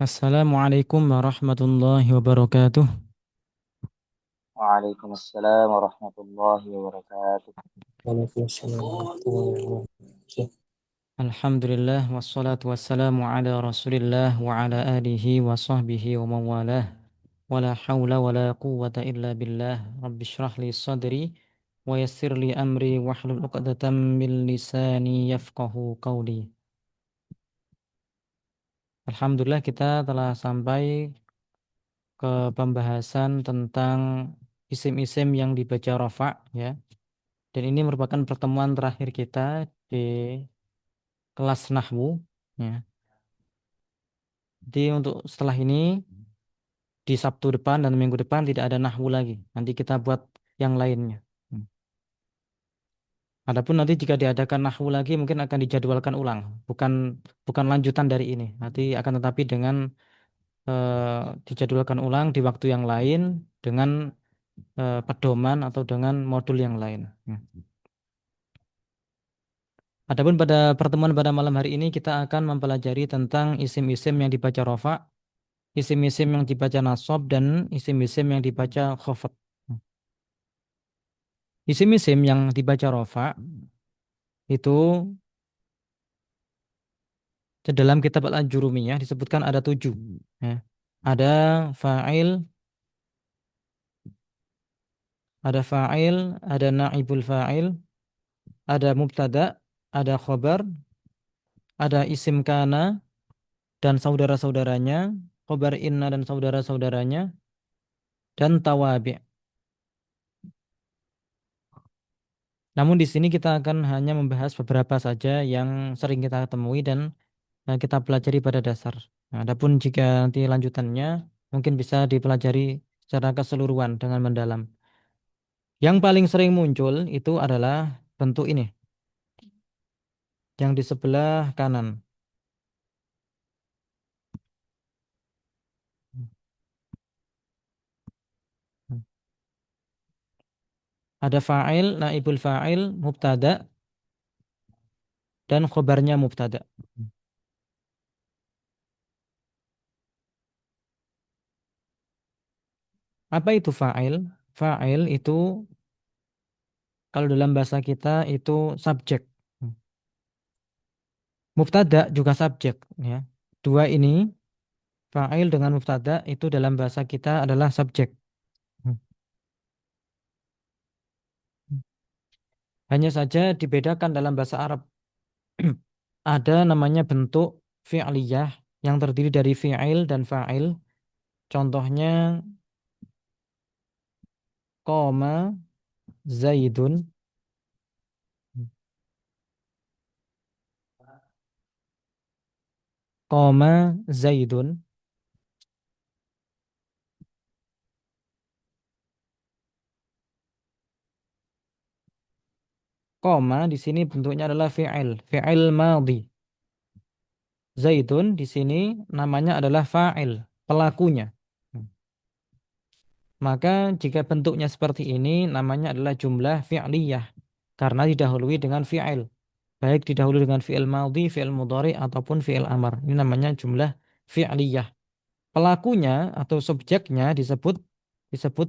Assalamualaikum warahmatullahi wabarakatuh. Waalaikumsalam warahmatullahi wabarakatuh. Waalaikumsalam warahmatullahi wabarakatuh. Alhamdulillah wassalatu wassalamu ala Rasulillah wa ala alihi wa sahbihi wa mawalah. Wala hawla wala quwwata illa billah. Rabbi shrah li sadri wa yassir li amri wahlul 'uqdatam min lisani yafqahu qawli. Alhamdulillah kita telah sampai ke pembahasan tentang isim-isim yang dibaca rafa' ya. Dan ini merupakan pertemuan terakhir kita di kelas nahwu ya. Jadi untuk setelah ini di Sabtu depan dan minggu depan tidak ada nahwu lagi. Nanti kita buat yang lainnya. Hmm. Adapun nanti jika diadakan nahwu lagi mungkin akan dijadwalkan ulang, bukan bukan lanjutan dari ini. Nanti akan tetapi dengan dijadwalkan ulang di waktu yang lain dengan pedoman atau dengan modul yang lain. Hmm. Adapun pada pertemuan pada malam hari ini kita akan mempelajari tentang isim-isim yang dibaca rofa, isim-isim yang dibaca nasab, dan isim-isim yang dibaca khafat. Isim-isim yang dibaca rofa itu dalam kitab Al-Ajurumiyah disebutkan ada 7. Ya. Ada fa'il, ada naibul fa'il, ada mubtada, ada khobar, ada isim kana dan saudara-saudaranya, khobar inna dan saudara-saudaranya, dan tawabi'. Namun di sini kita akan hanya membahas beberapa saja yang sering kita temui dan kita pelajari pada dasar. Nah, adapun jika nanti lanjutannya mungkin bisa dipelajari secara keseluruhan dengan mendalam. Yang paling sering muncul itu adalah bentuk ini, yang di sebelah kanan. Ada fa'il, naibul fa'il, mubtada, dan khobarnya mubtada. Apa itu fa'il? Fa'il itu kalau dalam bahasa kita itu subjek. Mubtada juga subjek, ya. Dua ini, fa'il dengan mubtada, itu dalam bahasa kita adalah subjek. Hanya saja dibedakan dalam bahasa Arab. Ada namanya bentuk fi'liyah yang terdiri dari fi'il dan fa'il. Contohnya qoma zaidun, qoma zaidun. Qoma di sini bentuknya adalah fi'il, fi'il madhi. Zaidun di sini namanya adalah fa'il, pelakunya. Maka jika bentuknya seperti ini namanya adalah jumlah fi'liyah karena didahului dengan fi'il. Baik didahului dengan fi'il madhi, fi'il mudhari ataupun fi'il amar. Ini namanya jumlah fi'liyah. Pelakunya atau subjeknya disebut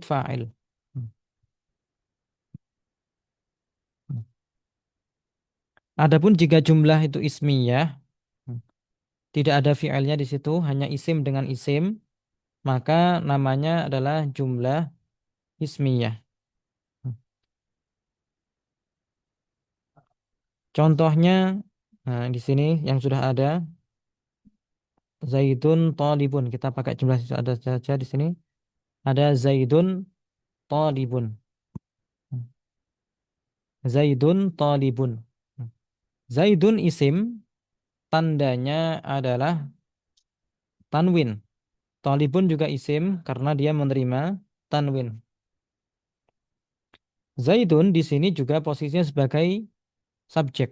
fa'il. Adapun jika jumlah itu ismiyah, tidak ada fi'ilnya di situ, hanya isim dengan isim, maka namanya adalah jumlah ismiyah. Contohnya, nah, di sini yang sudah ada Zaidun talibun. Kita pakai jumlah ada saja di sini. Ada Zaidun talibun. Zaidun talibun. Zaidun isim, tandanya adalah tanwin. Talibun juga isim karena dia menerima tanwin. Zaidun di sini juga posisinya sebagai subjek.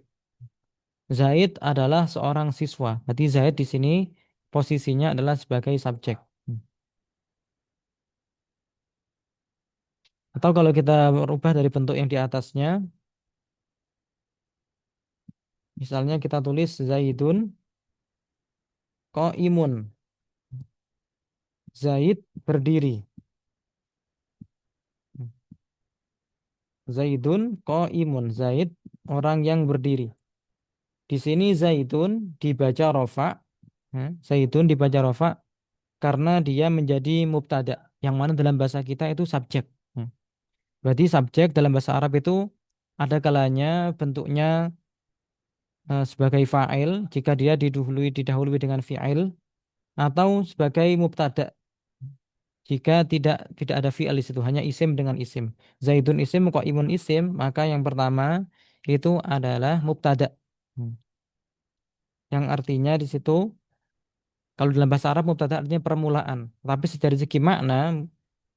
Zaid adalah seorang siswa. Berarti Zaid di sini posisinya adalah sebagai subjek. Atau kalau kita berubah dari bentuk yang di atasnya, misalnya kita tulis Zaidun qaimun. Zaid berdiri. Zaidun qaimun. Zaid orang yang berdiri. Di sini Zaidun dibaca rofa. Zaidun dibaca rofa karena dia menjadi mubtada. Yang mana dalam bahasa kita itu subjek. Hmm. Berarti subjek dalam bahasa Arab itu ada kalanya bentuknya sebagai fa'il jika dia didahului dengan fi'il atau sebagai mubtada jika tidak ada fi'il di situ hanya isim dengan isim. Zaidun isim qaimun isim maka yang pertama itu adalah mubtada. Hmm. Yang artinya di situ kalau dalam bahasa Arab mubtada artinya permulaan tapi dari segi makna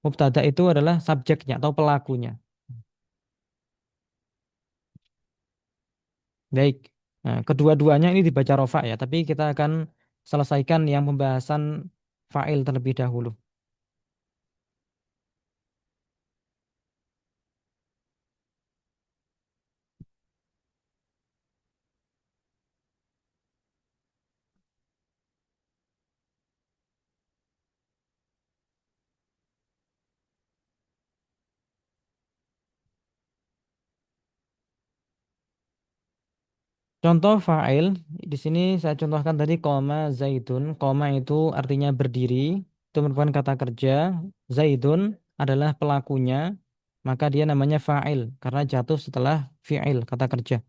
mubtada itu adalah subjeknya atau pelakunya. Baik. Nah, kedua-duanya ini dibaca rofa ya, tapi kita akan selesaikan yang pembahasan fa'il terlebih dahulu. Contoh fa'il di sini saya contohkan tadi koma zaidun. Koma itu artinya berdiri. Itu merupakan kata kerja. Zaidun adalah pelakunya, maka dia namanya fa'il karena jatuh setelah fi'il kata kerja.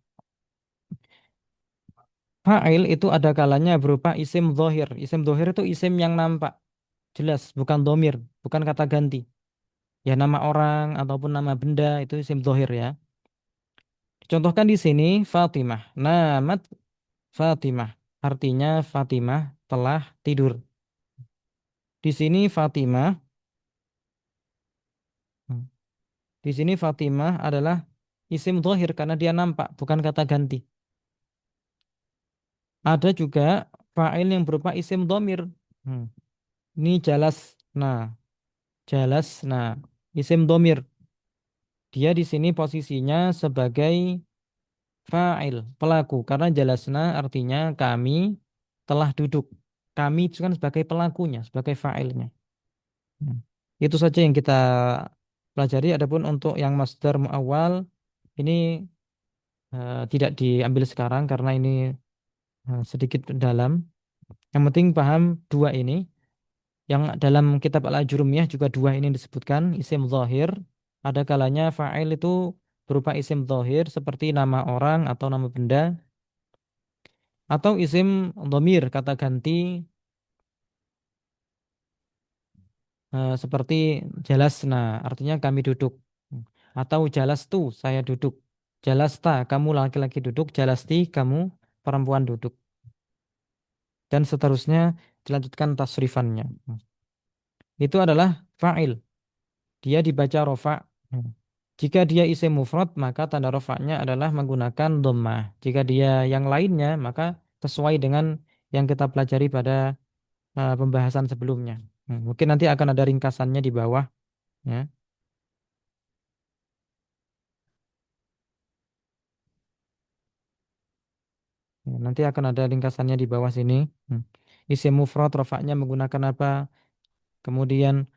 Fa'il itu ada kalanya berupa isim dhohir. Isim dhohir itu isim yang nampak, jelas, bukan domir, bukan kata ganti. Ya nama orang ataupun nama benda itu isim dhohir ya. Contohkan di sini Fatimah. Namat Fatimah. Artinya Fatimah telah tidur. Di sini Fatimah. hmm, Di sini Fatimah adalah isim dhohir karena dia nampak, bukan kata ganti. Ada juga fa'il yang berupa isim domir. Hmm. Ini jalas. Nah, jalas. Nah, isim domir. Dia di sini posisinya sebagai fa'il, pelaku. Karena jalasna artinya kami telah duduk. Kami itu kan sebagai pelakunya, sebagai fa'ilnya. Hmm. Itu saja yang kita pelajari. Adapun untuk yang masdar muawwal ini tidak diambil sekarang karena ini sedikit dalam. Yang penting paham dua ini. Yang dalam kitab Al-Ajurumiyah juga dua ini disebutkan isim zahir. Ada kalanya fa'il itu berupa isim zahir seperti nama orang atau nama benda atau isim dhamir kata ganti seperti jalasna artinya kami duduk. Atau jalastu saya duduk. Jalasta kamu laki-laki duduk, jalasti kamu perempuan duduk dan seterusnya dilanjutkan tasrifannya. Itu adalah fa'il. Dia dibaca rofa. Jika dia isim mufrad maka tanda rofaknya adalah menggunakan dhammah. Jika dia yang lainnya maka sesuai dengan yang kita pelajari pada pembahasan sebelumnya. Mungkin nanti akan ada ringkasannya di bawah ya. Nanti akan ada ringkasannya di bawah sini. Hmm. Isim mufrad rofaknya menggunakan apa? Kemudian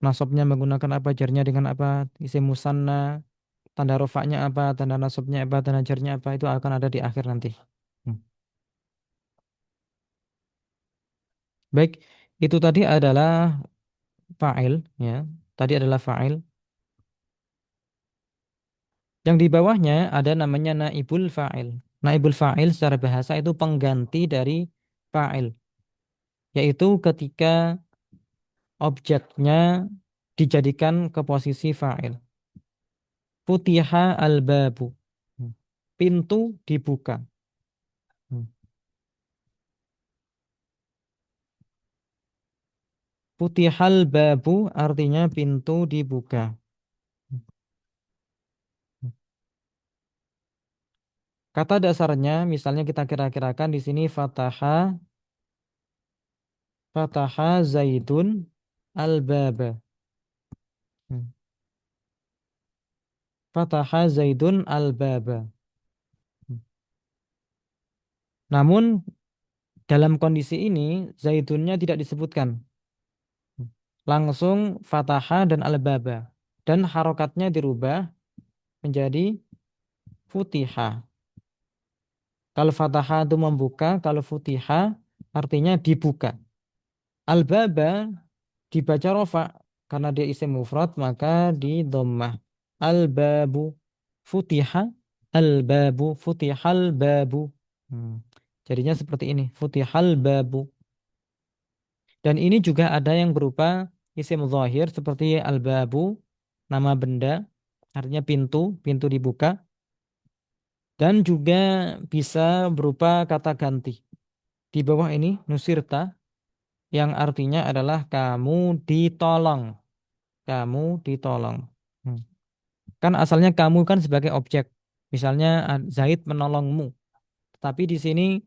nasabnya menggunakan apa? Jarnya dengan apa? Isim musanna, tanda rofaknya apa? Tanda nasabnya apa? Tanda jarnya apa? Itu akan ada di akhir nanti. Hmm. Baik, itu tadi adalah fa'il ya. Tadi adalah fa'il. Yang di bawahnya ada namanya naibul fa'il. Naibul fa'il secara bahasa itu pengganti dari fa'il, yaitu ketika objeknya dijadikan ke posisi fa'il. Futiha al-babu. Pintu dibuka. Hmm. Futihal babu artinya pintu dibuka. Kata dasarnya misalnya kita kira-kirakan di sini fataha zaidun al-baba. Hmm. Fataha zaidun al-baba. Hmm. Namun dalam kondisi ini zaidunnya tidak disebutkan. langsung fathahah dan al-baba. Dan harokatnya dirubah menjadi futihah. Kalau fathahah itu membuka, kalau futihah artinya dibuka. Al-baba dibaca rofa karena dia isim mufrad maka di dhammah. Al-babu futiha, al-babu futihal babu. Hmm. Jadinya seperti ini, futihal babu. Dan ini juga ada yang berupa isim zahir seperti al-babu, nama benda, artinya pintu, pintu dibuka. Dan juga bisa berupa kata ganti. Di bawah ini, nusirta, yang artinya adalah kamu ditolong. Kamu ditolong. Hmm. Kan asalnya kamu kan sebagai objek. Misalnya Zaid menolongmu. Tapi di sini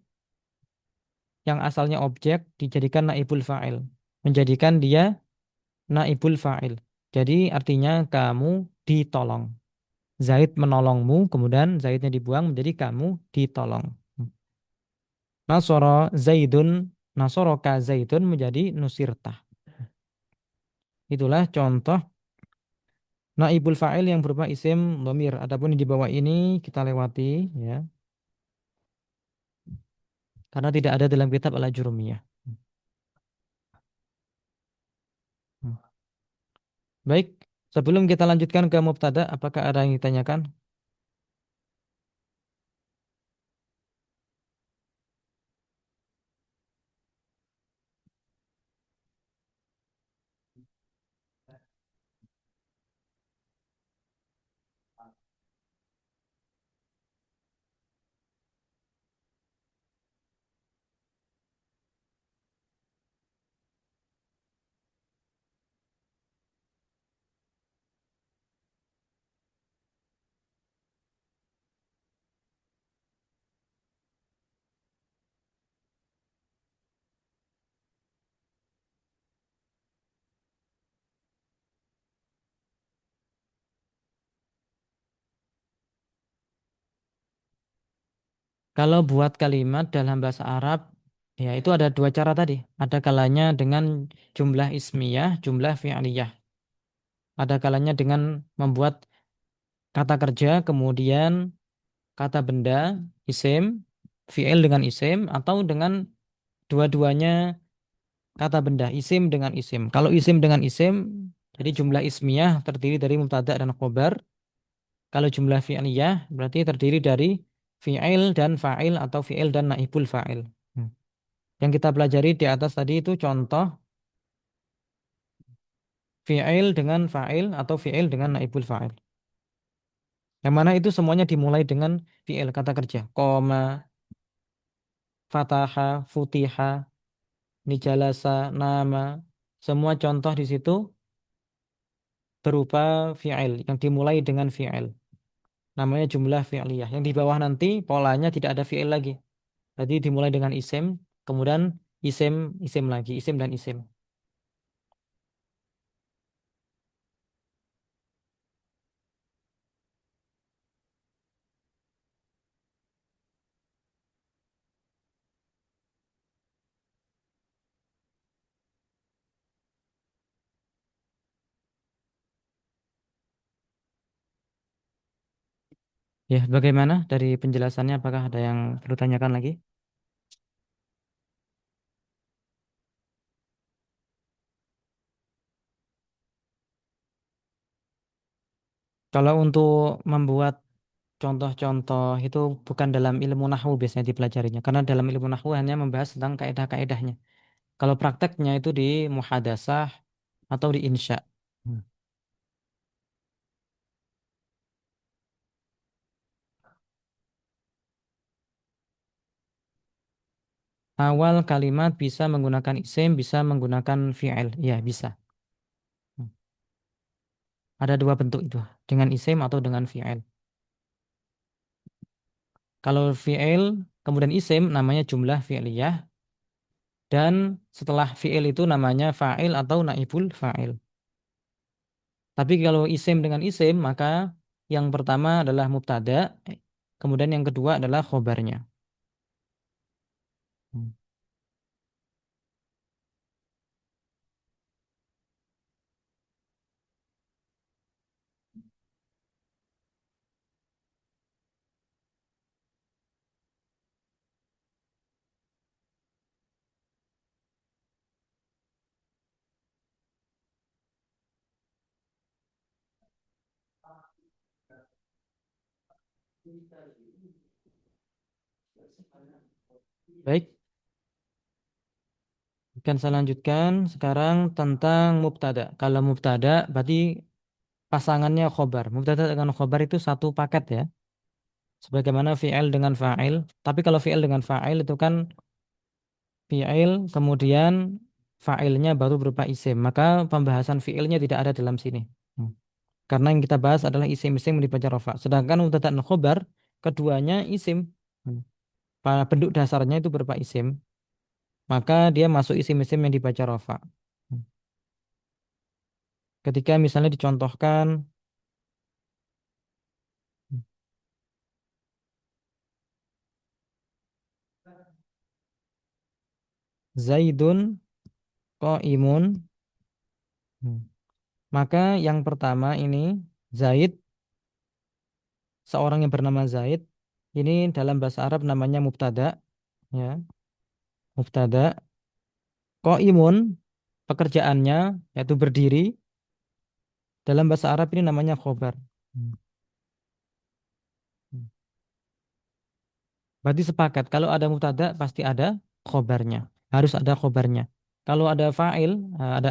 yang asalnya objek dijadikan naibul fa'il. Menjadikan dia naibul fa'il. Jadi artinya kamu ditolong. Zaid menolongmu, kemudian Zaidnya dibuang menjadi kamu ditolong. Hmm. Nasoro Zaidun, Nasoroka Zaidun menjadi nusirtah. Itulah contoh naibul fa'il yang berupa isim dhamir. Adapun di bawah ini kita lewati ya. Karena tidak ada dalam kitab Al-Ajurumiyah. Hmm. Baik, sebelum kita lanjutkan ke mubtada, apakah ada yang ditanyakan? Kalau buat kalimat dalam bahasa Arab, ya itu ada dua cara tadi. Ada kalanya dengan jumlah ismiyah, jumlah fi'liyah. Ada kalanya dengan membuat kata kerja, kemudian kata benda, isim, fi'il dengan isim, atau dengan dua-duanya kata benda, isim dengan isim. Kalau isim dengan isim, jadi jumlah ismiyah terdiri dari mubtada dan khobar. Kalau jumlah fi'liyah berarti terdiri dari fi'il dan fa'il atau fi'il dan naibul fa'il. Hmm. Yang kita pelajari di atas tadi itu contoh fi'il dengan fa'il atau fi'il dengan naibul fa'il. Yang mana itu semuanya dimulai dengan fi'il kata kerja. Qoma, fataha, futiha, nijalasa, nama. Semua contoh di situ berupa fi'il yang dimulai dengan fi'il. Namanya jumlah fi'liyah. Yang di bawah nanti polanya tidak ada fi'il lagi. Jadi dimulai dengan isim, kemudian isim, isim lagi, isim dan isim. Ya, bagaimana dari penjelasannya? Apakah ada yang perlu tanyakan lagi? Kalau untuk membuat contoh-contoh itu bukan dalam ilmu nahwu biasanya dipelajarinya. Karena dalam ilmu nahwu hanya membahas tentang kaidah-kaidahnya. Kalau prakteknya itu di muhadasah atau di insya. Hmm. Awal kalimat bisa menggunakan isim, bisa menggunakan fi'il. Ya, bisa. Hmm. Ada dua bentuk itu, dengan isim atau dengan fi'il. Kalau fi'il, kemudian isim namanya jumlah fi'liyah. Dan setelah fi'il itu namanya fa'il atau naibul fa'il. Tapi kalau isim dengan isim, maka yang pertama adalah mubtada, kemudian yang kedua adalah khobarnya. Hmm. Baik, akan saya lanjutkan sekarang tentang mubtada. Kalau mubtada berarti pasangannya khobar. Mubtada dengan khobar itu satu paket ya. Sebagaimana fi'il dengan fa'il. Tapi kalau fi'il dengan fa'il itu kan fi'il kemudian fa'ilnya baru berupa isim. Maka pembahasan fi'ilnya tidak ada dalam sini. Hmm. Karena yang kita bahas adalah isim-isim yang dibaca rofa. Sedangkan mubtada dan khobar keduanya isim. Hmm. Bentuk dasarnya itu berupa isim. Maka dia masuk isim-isim yang dibaca rofa. Hmm. Ketika misalnya dicontohkan Zaidun qaimun. Hmm. Maka yang pertama ini Zaid, seorang yang bernama Zaid, ini dalam bahasa Arab namanya mubtada, ya. Mubtada. Qaimun pekerjaannya yaitu berdiri, dalam bahasa Arab ini namanya khobar. Hmm. Hmm. Berarti sepakat kalau ada mubtada pasti ada khobarnya. Harus ada khobarnya. Kalau ada fa'il,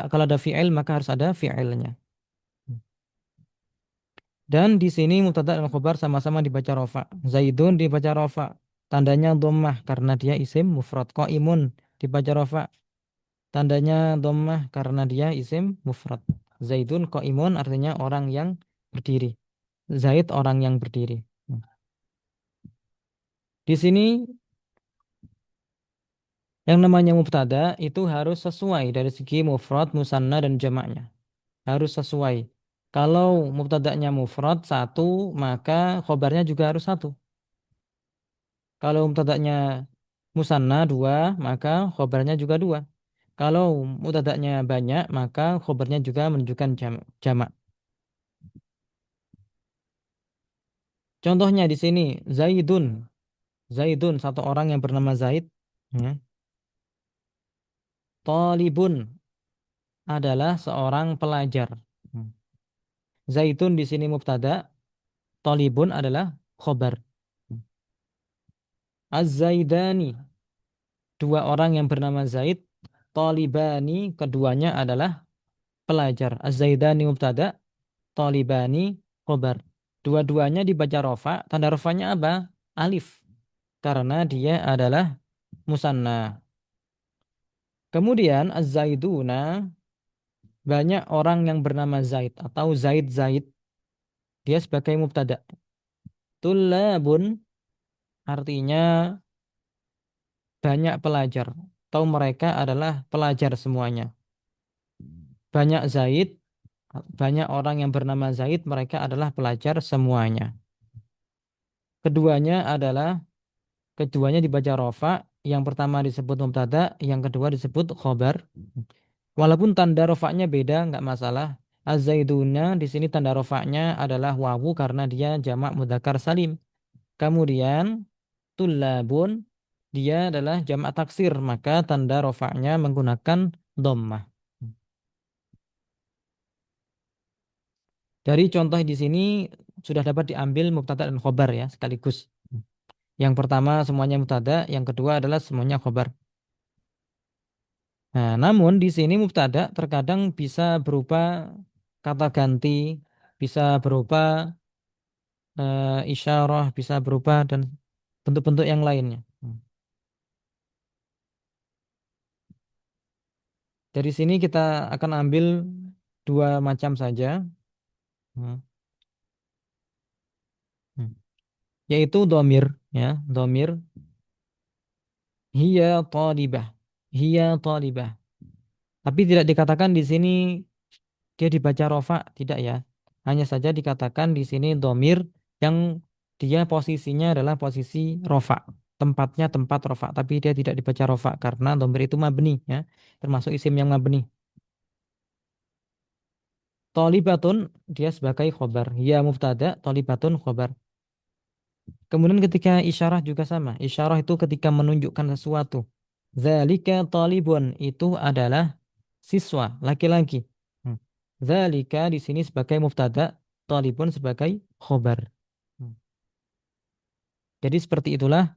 kalau ada fi'il maka harus ada fi'ilnya. Hmm. Dan di sini mubtada dan khobar sama-sama dibaca rofa. Zaidun dibaca rofa. Tandanya dhammah karena dia isim mufrad. Qaimun dibaca rofa. Tandanya dhammah karena dia isim mufrad. Zaidun qaimun artinya orang yang berdiri. Zaid orang yang berdiri. Hmm. Di sini yang namanya mubtada itu harus sesuai dari segi mufrad, musanna dan jamaknya. Harus sesuai. Kalau mubtada'nya mufrad satu, maka khobarnya juga harus satu. Kalau mubtada'nya musanna dua, maka khobarnya juga dua. Kalau mubtada'nya banyak, maka khobarnya juga menunjukkan jamak. Contohnya di sini Zaidun. Zaidun satu orang yang bernama Zaid. Ya. Talibun adalah seorang pelajar. Hmm. Zaidun di sini mubtada, Talibun adalah khobar. Hmm. Az-Zaidani, dua orang yang bernama Zaid. Talibani, keduanya adalah pelajar. Az-Zaidani mubtada, Talibani khobar. Dua-duanya dibaca rofa. Tanda rofanya apa? Alif. Karena dia adalah musanna. Kemudian Az-Zaiduna, banyak orang yang bernama Zaid atau Zaid. Dia sebagai mubtada. Tullabun artinya banyak pelajar atau mereka adalah pelajar semuanya. Banyak Zaid, banyak orang yang bernama Zaid, mereka adalah pelajar semuanya. Keduanya adalah keduanya dibaca rofa, yang pertama disebut mubtada, yang kedua disebut khobar. Walaupun tanda rofaknya beda, nggak masalah. Az-Zaiduna di sini tanda rofaknya adalah wawu karena dia jamak mudzakkar salim. Kemudian tullabun dia adalah jamak taksir, maka tanda rofaknya menggunakan dhammah. Dari contoh di sini sudah dapat diambil mubtada dan khobar ya sekaligus. Yang pertama semuanya mubtada, yang kedua adalah semuanya khobar. Nah, namun di sini mubtada terkadang bisa berupa kata ganti, bisa berupa isyarah, bisa berupa dan bentuk-bentuk yang lainnya. Dari sini kita akan ambil dua macam saja. Hmm. Hmm. Yaitu domir, ya, domir hiya talibah, hiya talibah. Tapi tidak dikatakan di sini dia dibaca rofa, tidak ya. Hanya saja dikatakan di sini domir yang dia posisinya adalah posisi rofa, tempatnya tempat rofa, tapi dia tidak dibaca rofa karena domir itu mabni, ya, termasuk isim yang mabni. Tolibatun dia sebagai khobar, hiya mubtada, tolibatun khobar. Kemudian ketika isyarah juga sama. Isyarah itu ketika menunjukkan sesuatu. Zalika talibun itu adalah siswa laki-laki. Hmm. Zalika di sini sebagai mubtada, talibun sebagai khobar. Hmm. Jadi seperti itulah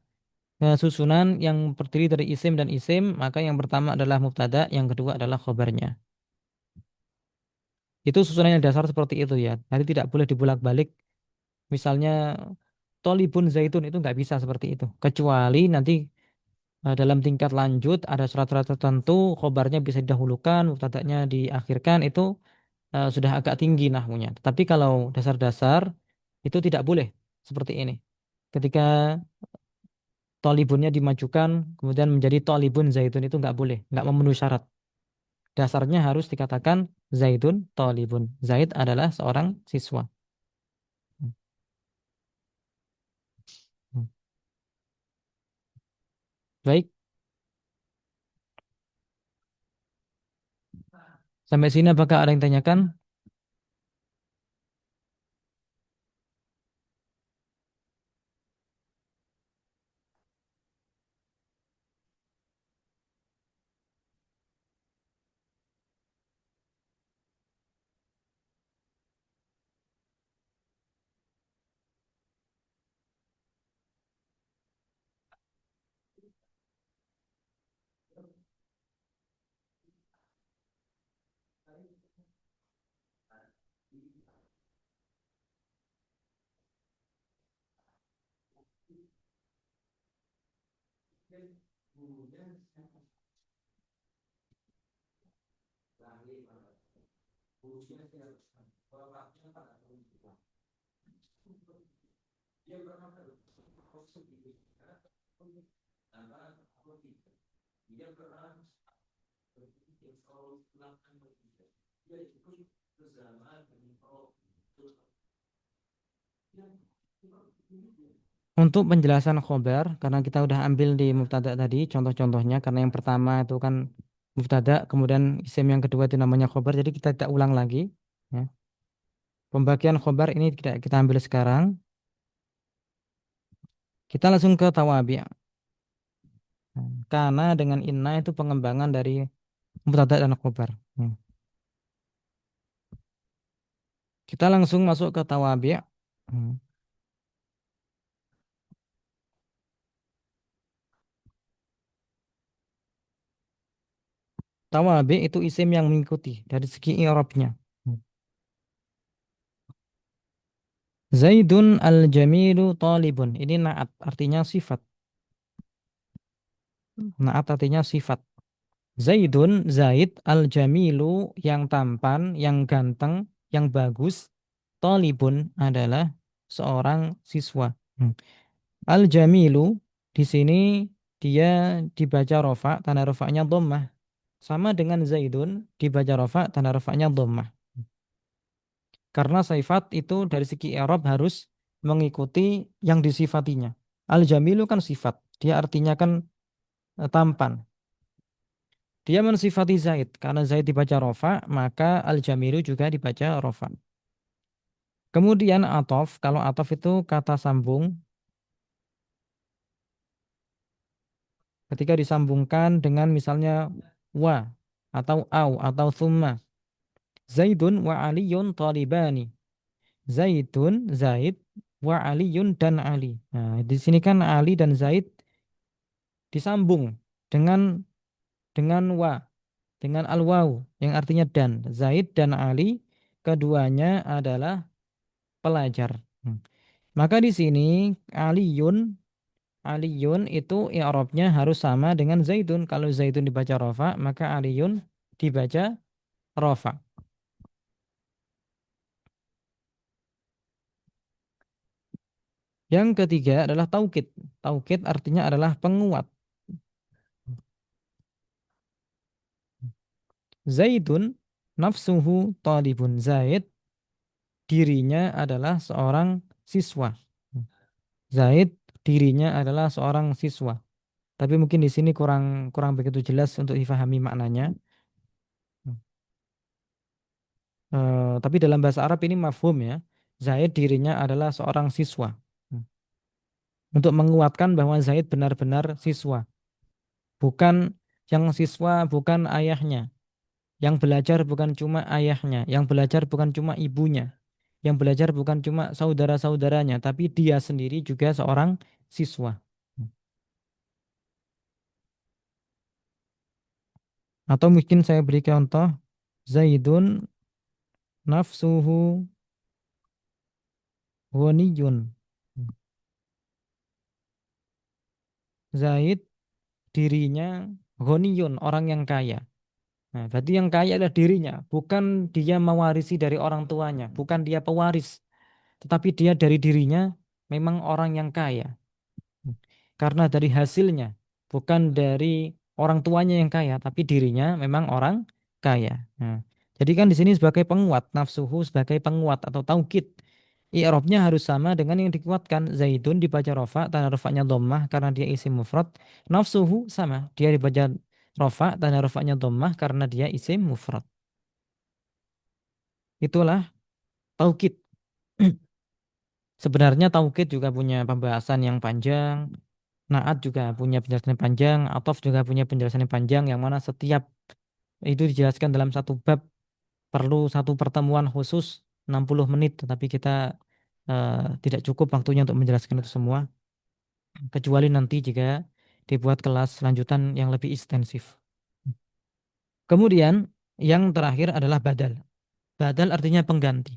susunan yang terdiri dari isim dan isim, maka yang pertama adalah mubtada, yang kedua adalah khobarnya. Itu susunan yang dasar seperti itu ya. Nanti tidak boleh dibolak-balik. Misalnya tolibun zaitun itu nggak bisa seperti itu. Kecuali nanti dalam tingkat lanjut ada syarat-syarat tertentu, khobarnya bisa didahulukan, mubtadanya diakhirkan, itu sudah agak tinggi nahmunya. Tetapi kalau dasar-dasar itu tidak boleh seperti ini. Ketika tolibunnya dimajukan, kemudian menjadi tolibun zaitun itu nggak boleh, nggak memenuhi syarat. Dasarnya harus dikatakan zaitun tolibun. Zaid adalah seorang siswa. Baik, sampai sini apakah ada yang tanyakan? Untuk penjelasan khobar, karena kita udah ambil di mubtada tadi contoh-contohnya, karena yang pertama itu kan mubtada, kemudian isim yang kedua itu namanya khobar, jadi kita tidak ulang lagi. Ya. Pembagian khobar ini tidak kita ambil sekarang. Kita langsung ke tawabi'. Karena dengan inna itu pengembangan dari mubtada dan khobar. Kita langsung masuk ke tawabi'. Hmm. Tawabi' itu isim yang mengikuti dari segi i'rabnya. Hmm. Zaidun al-jamilu talibun. Ini naat, artinya sifat. Naat artinya sifat. Zaidun, Zaid, al-jamilu, yang tampan, yang ganteng, yang bagus. Talibun adalah seorang siswa. Hmm. Al-jamilu, di sini dia dibaca rofa, tanda rofanya dhammah. Sama dengan Zaidun, dibaca rofa, tanda rofanya dhammah. Karena sifat itu dari segi i'rab harus mengikuti yang disifatinya. Al-jamilu kan sifat, dia artinya kan tampan. Dia mensifati Zaid. Karena Zaid dibaca rofa, maka al-jamilu juga dibaca rofa. Kemudian atof, kalau atof itu kata sambung, ketika disambungkan dengan misalnya wa, atau au, atau thumma. Zaidun wa aliyun talibani. Zaidun, Zaid, wa aliyun dan Ali. Nah, di sini kan Ali dan Zaid disambung dengan wa, dengan al-waw yang artinya dan. Zaid dan Ali keduanya adalah pelajar. Maka di sini Aliyun itu i'rabnya harus sama dengan Zaidun. Kalau Zaidun dibaca rofa, maka Aliyun dibaca rofa. Yang ketiga adalah taukid. Taukid artinya adalah penguat. Zaidun nafsuhu talibun. Zaid dirinya adalah seorang siswa. Zaid dirinya adalah seorang siswa. Tapi mungkin di sini kurang kurang begitu jelas untuk difahami maknanya. Tapi dalam bahasa Arab ini mafhum ya. Zaid dirinya adalah seorang siswa. Untuk menguatkan bahwa Zaid benar-benar siswa. Bukan yang siswa bukan ayahnya. Yang belajar bukan cuma ayahnya. Yang belajar bukan cuma ibunya. Yang belajar bukan cuma saudara-saudaranya, tapi dia sendiri juga seorang siswa. Atau mungkin saya beri contoh, Zaidun nafsuhu ghaniyun. Zaid dirinya ghaniyun, orang yang kaya. Nah, berarti yang kaya adalah dirinya, bukan dia mewarisi dari orang tuanya, bukan dia pewaris, tetapi dia dari dirinya memang orang yang kaya. Karena dari hasilnya, bukan dari orang tuanya yang kaya, tapi dirinya memang orang kaya. Nah, jadi kan di sini sebagai penguat, nafsuhu sebagai penguat atau taukid. I'rabnya harus sama dengan yang dikuatkan. Zaidun dibaca rofa, tanda rofanya dhammah karena dia isim mufrad. Nafsuhu sama, dia dibaca rofa, tanda rofanya dhammah karena dia isim mufrad. Itulah taukid. Sebenarnya taukid juga punya pembahasan yang panjang. Naat juga punya penjelasan yang panjang, Atof juga punya penjelasan yang panjang, yang mana setiap itu dijelaskan dalam satu bab, perlu satu pertemuan khusus 60 menit, tetapi kita tidak cukup waktunya untuk menjelaskan itu semua, kecuali nanti jika dibuat kelas lanjutan yang lebih ekstensif. Kemudian yang terakhir adalah badal. Badal artinya pengganti.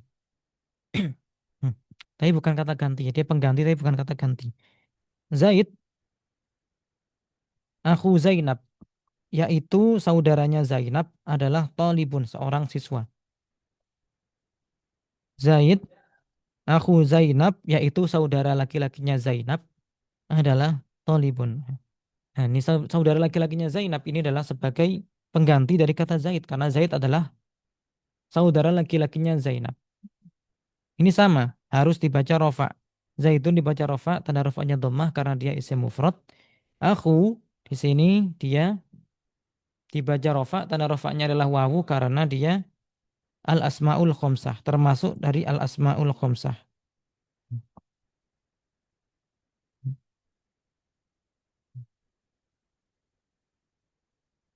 Hmm. Tapi bukan kata ganti, dia pengganti tapi bukan kata ganti. Zaid, aku Zainab, yaitu saudaranya Zainab adalah Tolibun, seorang siswa. Zaid, aku Zainab, yaitu saudara laki-lakinya Zainab adalah Tolibun. Nah, ini saudara laki-lakinya Zainab ini adalah sebagai pengganti dari kata Zaid, karena Zaid adalah saudara laki-lakinya Zainab. Ini sama, harus dibaca rofa. Zaidun dibaca rofa, tanda rofanya dhammah karena dia isim mufrad. Aku di sini dia dibaca rofa, tanda rofanya adalah wawu karena dia al-asmaul khomsah, termasuk dari al-asmaul khomsah.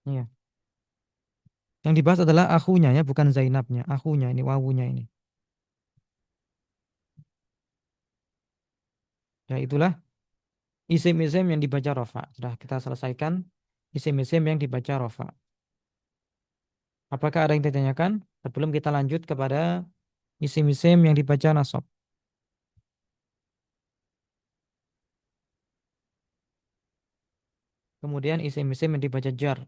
Iya. Yang dibahas adalah akunya ya, bukan Zainabnya. Akunya ini, wawunya ini. Ya itulah isim-isim yang dibaca rofa. Sudah kita selesaikan isim-isim yang dibaca rofa. Apakah ada yang ditanyakan? Sebelum kita lanjut kepada isim-isim yang dibaca nasab. Kemudian isim-isim yang dibaca jar.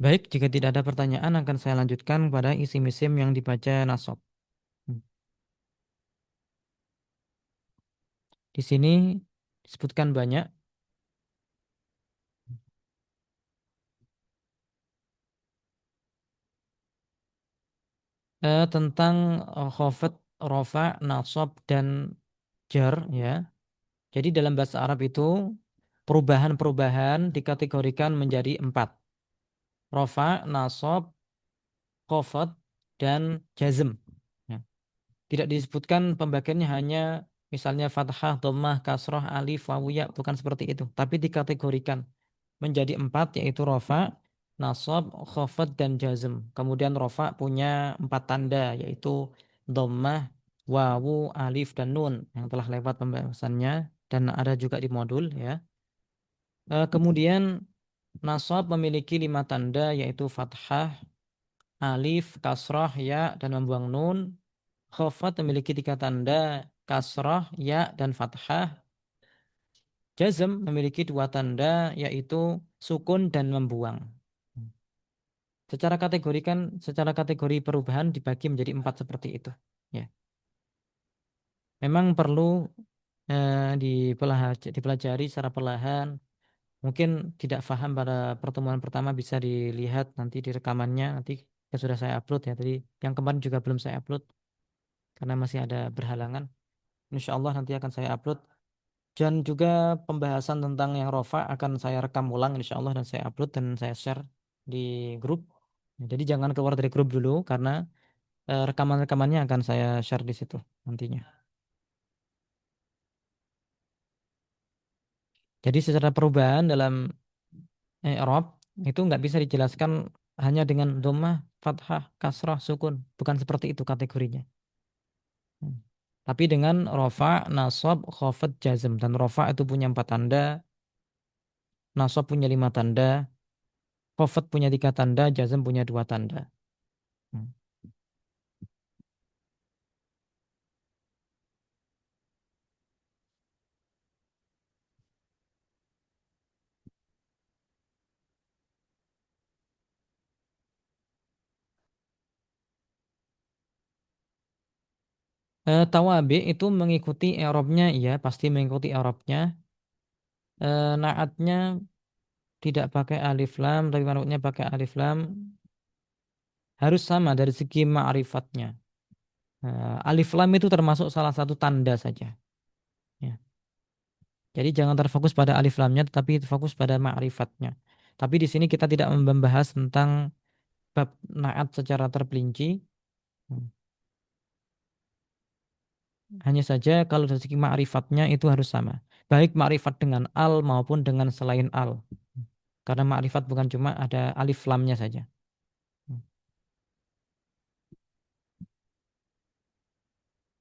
Baik, jika tidak ada pertanyaan akan saya lanjutkan pada isim-isim yang dibaca nasab. Hmm. Di sini disebutkan banyak tentang khafat, rofa, nasab, dan jar ya. Jadi dalam bahasa Arab itu perubahan-perubahan dikategorikan menjadi 4. Rofa, nasab, khafat, dan jazm. Ya. Tidak disebutkan pembagiannya hanya misalnya fathah, dhammah, kasroh, alif, wawu, ya, bukan seperti itu. Tapi dikategorikan menjadi 4, yaitu rofa, nasab, khafat, dan jazm. Kemudian rofa punya 4 tanda, yaitu dhammah, wawu, alif, dan nun yang telah lewat pembahasannya dan ada juga di modul ya. Kemudian nasab memiliki 5 tanda, yaitu fathah, alif, kasrah, ya, dan membuang nun. Khafat memiliki 3 tanda, kasrah, ya, dan fathah. Jazm memiliki 2 tanda, yaitu sukun dan membuang. Secara kategori perubahan dibagi menjadi 4 seperti itu. Ya, memang perlu dipelajari secara perlahan. Mungkin tidak paham pada pertemuan pertama bisa dilihat nanti di rekamannya nanti yang sudah saya upload ya. Tadi yang kemarin juga belum saya upload karena masih ada berhalangan. Insya Allah nanti akan saya upload. Dan juga pembahasan tentang yang rofa akan saya rekam ulang insya Allah dan saya upload dan saya share di grup. Jadi jangan keluar dari grup dulu karena rekaman-rekamannya akan saya share di situ nantinya. Jadi secara perubahan dalam i'rab itu nggak bisa dijelaskan hanya dengan dhammah, fathah, kasrah, sukun. Bukan seperti itu kategorinya. Hmm. Tapi dengan rofa, nasab, khafad, jazm. Dan rofa itu punya 4 tanda, nasab punya 5 tanda, khafad punya 3 tanda, jazm punya 2 tanda. Hmm. Tawabi itu mengikuti i'rabnya, iya pasti mengikuti i'rabnya. Naatnya tidak pakai alif lam, tapi manutnya pakai alif lam. Harus sama dari segi ma'rifatnya. Alif lam itu termasuk salah satu tanda saja. Ya. Jadi jangan terfokus pada alif lamnya, tetapi fokus pada ma'rifatnya. Tapi di sini kita tidak membahas tentang bab naat secara terperinci. Hmm. Hanya saja kalau dari segi ma'rifatnya itu harus sama. Baik ma'rifat dengan al maupun dengan selain al. Karena ma'rifat bukan cuma ada alif lamnya saja. Hmm.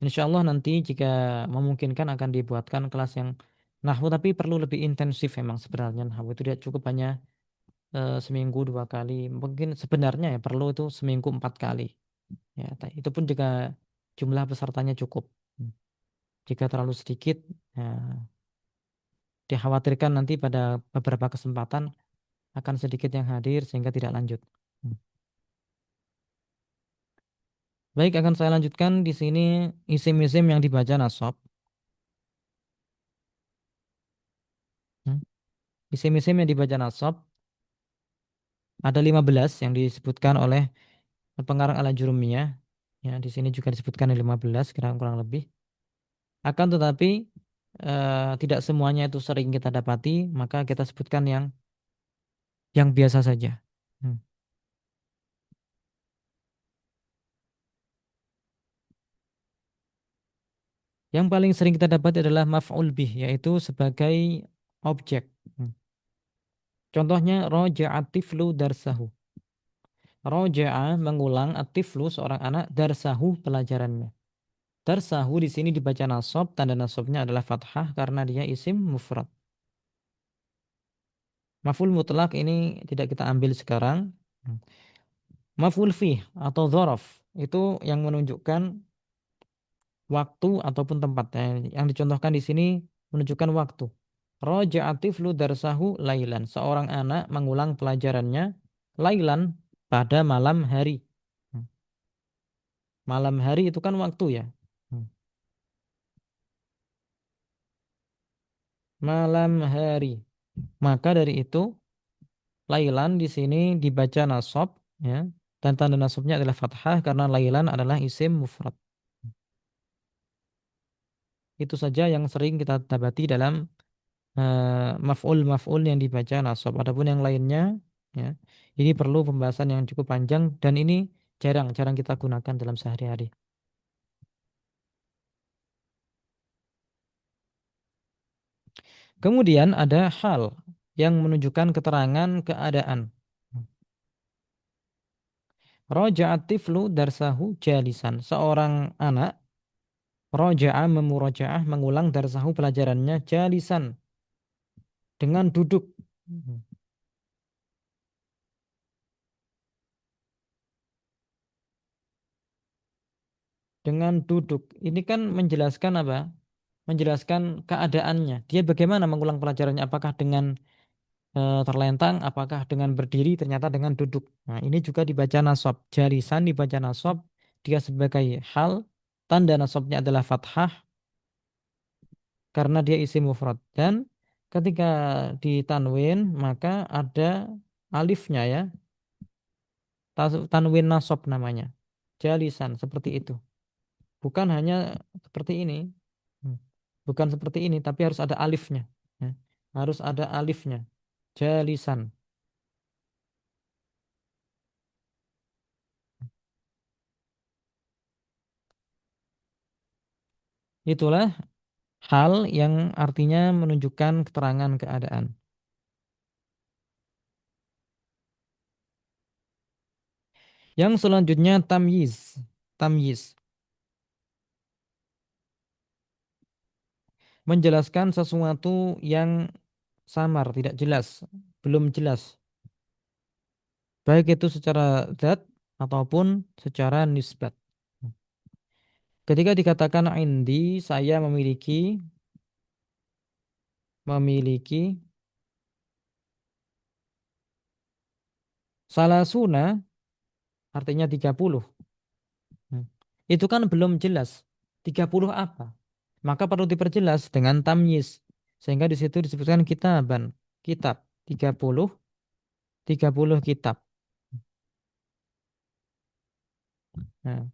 Insya Allah nanti jika memungkinkan akan dibuatkan kelas yang nahwu tapi perlu lebih intensif memang sebenarnya nahwu itu tidak cukup hanya seminggu 2 kali. Mungkin sebenarnya ya perlu itu seminggu 4 kali. Ya, itu pun jika jumlah pesertanya cukup. Hmm. Jika terlalu sedikit, ya, dikhawatirkan nanti pada beberapa kesempatan akan sedikit yang hadir sehingga tidak lanjut. Hmm. Baik, akan saya lanjutkan di sini isim-isim yang dibaca nasab. Hmm. Isim-isim yang dibaca nasab ada 15 yang disebutkan oleh pengarang Al-Jurumiyah. Ya, di sini juga disebutkan ada 15 kurang lebih. Akan tetapi tidak semuanya itu sering kita dapati, maka kita sebutkan yang biasa saja. Hmm. Yang paling sering kita dapat adalah maf'ul bih, yaitu sebagai objek. Hmm. Contohnya roja'a tiflu darsahu. Roja'a mengulang atiflu seorang anak darsahu pelajarannya. Darsahu di sini dibaca nasab, tanda nasabnya adalah fathah karena dia isim mufrad. Maf'ul mutlak ini tidak kita ambil sekarang. Hmm. Maf'ul fih atau dzaraf itu yang menunjukkan waktu ataupun tempat. Yang dicontohkan di sini menunjukkan waktu. Raja'a tiflu darsahu lailan. Seorang anak mengulang pelajarannya lailan pada malam hari. Hmm. Malam hari itu kan waktu ya. Hmm. Malam hari. Maka dari itu lailan di sini dibaca nasab ya. Dan tanda nasabnya adalah fathah karena lailan adalah isim mufrad. Itu saja yang sering kita dapati dalam maf'ul yang dibaca nasab. Adapun yang lainnya ya, ini perlu pembahasan yang cukup panjang dan ini jarang kita gunakan dalam sehari-hari. Kemudian ada hal yang menunjukkan keterangan keadaan. Raja'at tiflu darsahu jalisan. Seorang anak raja'a memurajaah mengulang darsahu pelajarannya jalisan dengan duduk. Dengan duduk. Ini kan menjelaskan apa? Menjelaskan keadaannya. Dia bagaimana mengulang pelajarannya? Apakah dengan terlentang, apakah dengan berdiri, ternyata dengan duduk. Nah, ini juga dibaca nasab. Jalisan dibaca nasab, dia sebagai hal, tanda nasabnya adalah fathah karena dia isim mufrad. Dan ketika ditanwin maka ada alifnya ya, tanwin nasab namanya. Jalisan seperti itu. Bukan hanya seperti ini. Hmm. Bukan seperti ini, tapi harus ada alifnya. Ya. Harus ada alifnya. Jalisan. Itulah hal yang artinya menunjukkan keterangan keadaan. Yang selanjutnya tamyiz. Tamyiz. Menjelaskan sesuatu yang samar, tidak jelas, belum jelas. Baik itu secara zat ataupun secara nisbat. Ketika dikatakan indi, saya memiliki salasuna, artinya 30. Hmm. Itu kan belum jelas. 30 apa? Maka perlu diperjelas dengan tamyiz. Sehingga di situ disebutkan kitaban, kitab. 30 kitab. Nah,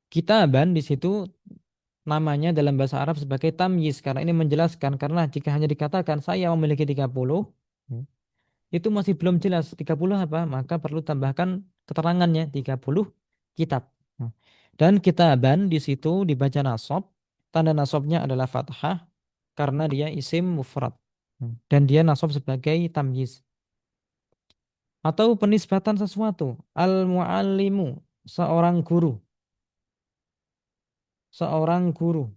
kitaban di situ namanya dalam bahasa Arab sebagai tamyiz karena ini menjelaskan, karena jika hanya dikatakan saya memiliki 30, hmm, itu masih belum jelas 30 apa, maka perlu tambahkan keterangannya 30 kitab. Nah, dan kitaban di situ dibaca nasab, tanda nasabnya adalah fathah karena dia isim mufrad. Dan dia nasab sebagai tamyiz. Atau penisbatan sesuatu, al-muallimu, seorang guru, seorang guru.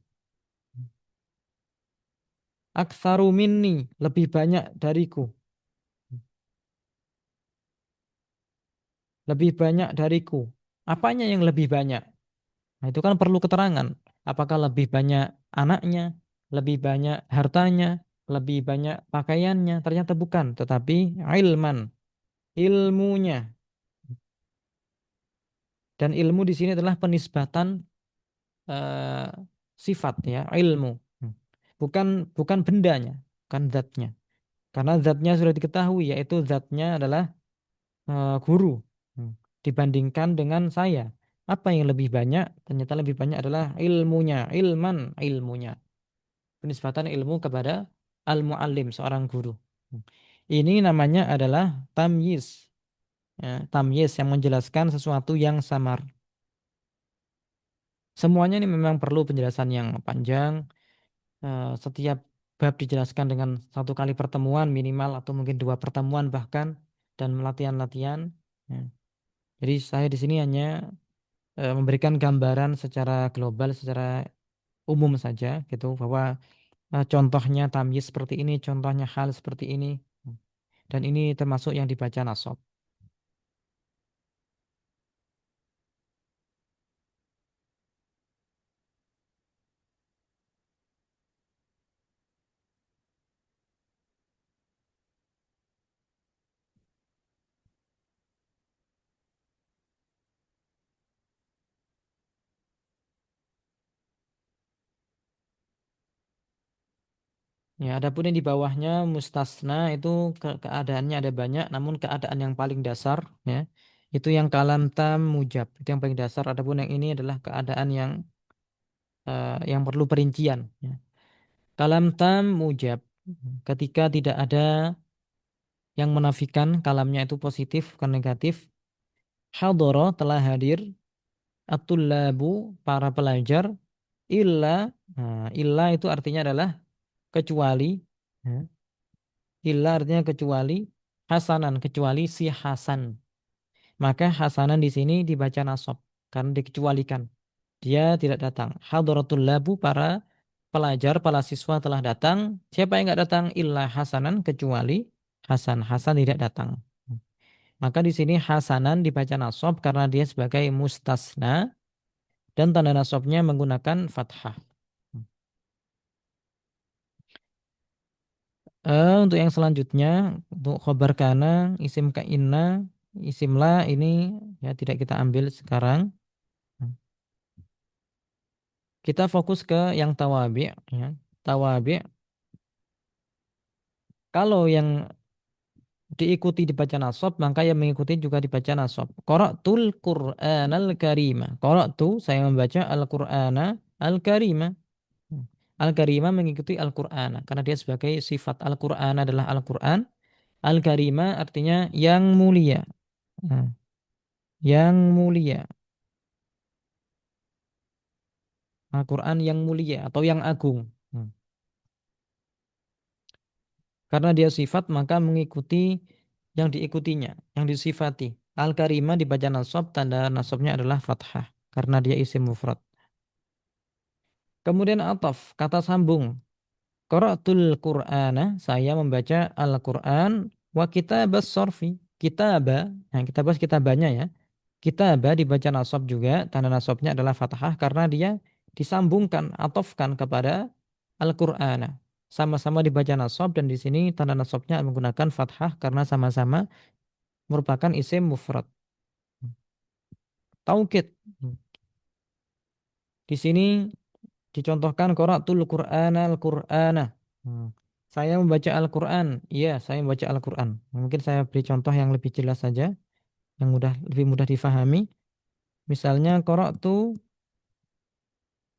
Aktsaru minni, lebih banyak dariku, lebih banyak dariku. Apanya yang lebih banyak? Nah, itu kan perlu keterangan. Apakah lebih banyak anaknya, lebih banyak hartanya, lebih banyak pakaiannya? Ternyata bukan, tetapi ilman, ilmunya. Dan ilmu di sini adalah penisbatan eh, sifat ya, ilmu. Bukan bukan bendanya, bukan zatnya. Karena zatnya sudah diketahui, yaitu zatnya adalah guru. Dibandingkan dengan saya. Apa yang lebih banyak? Ternyata lebih banyak adalah ilmunya, ilman, ilmunya. Penisbatan ilmu kepada al-muallim, seorang guru. Ini namanya adalah tamyiz. Ya, tamyiz yang menjelaskan sesuatu yang samar. Semuanya ini memang perlu penjelasan yang panjang. Setiap bab dijelaskan dengan satu kali pertemuan minimal atau mungkin dua pertemuan bahkan, dan latihan-latihan. Ya. Jadi saya di sini hanya memberikan gambaran secara global, secara umum saja gitu, bahwa contohnya tamyiz seperti ini, contohnya hal seperti ini, dan ini termasuk yang dibaca nasab. Ya, adapun yang di bawahnya mustasna itu keadaannya ada banyak, namun keadaan yang paling dasar ya itu yang kalam tam mujab, itu yang paling dasar. Adapun yang ini adalah keadaan yang perlu perincian. Ya. Kalam tam mujab, ketika tidak ada yang menafikan kalamnya itu positif bukan negatif. Hadoro telah hadir, at-tullabu para pelajar, illa, nah, illa itu artinya adalah kecuali, ya. Illa artinya kecuali, hasanan kecuali si Hasan. Maka hasanan di sini dibaca nasab karena dikecualikan. Dia tidak datang. Hadaratul labu, para pelajar, para siswa telah datang. Siapa yang nggak datang? Illa hasanan, kecuali Hasan. Hasan tidak datang. Maka di sini hasanan dibaca nasab karena dia sebagai mustasna dan tanda nasabnya menggunakan fathah. Untuk yang selanjutnya, untuk khobar kana, isim ka'inna, isim la ini ya tidak kita ambil sekarang. Kita fokus ke yang tawabi, ya. Tawabi, kalau yang diikuti dibaca nasab, maka yang mengikuti juga dibaca nasab. Qara'tul Qur'anal Karima. Qara'tu, saya membaca Al-Qur'ana Al-Karima. Al-Karima mengikuti Al-Qur'ana karena dia sebagai sifat Al-Qur'an adalah Al-Qur'an. Al-Karima artinya yang mulia. Nah, yang mulia. Al-Qur'an yang mulia atau yang agung. Karena dia sifat maka mengikuti yang diikutinya, yang disifati. Al-Karimah dibaca nasab, tanda nasabnya adalah fathah karena dia isim mufrad. Kemudian ataf, kata sambung. Qara'tul Qur'ana, saya membaca Al-Qur'an wa kitabas sorfi. Kitaba, nah kitabas kitabanya ya. Kitaba dibaca nasab juga, tanda nasabnya adalah fathah karena dia disambungkan, atofkan kepada Al-Qur'ana. Sama-sama dibaca nasab dan di sini tanda nasabnya menggunakan fathah karena sama-sama merupakan isim mufrad. Taukid. Di sini dicontohkan qara'tul Qur'ana al-Qur'ana. Hmm. Saya membaca Al-Qur'an. Iya, saya membaca Al-Qur'an. Mungkin saya beri contoh yang lebih jelas saja, yang lebih mudah difahami. Misalnya qara'tu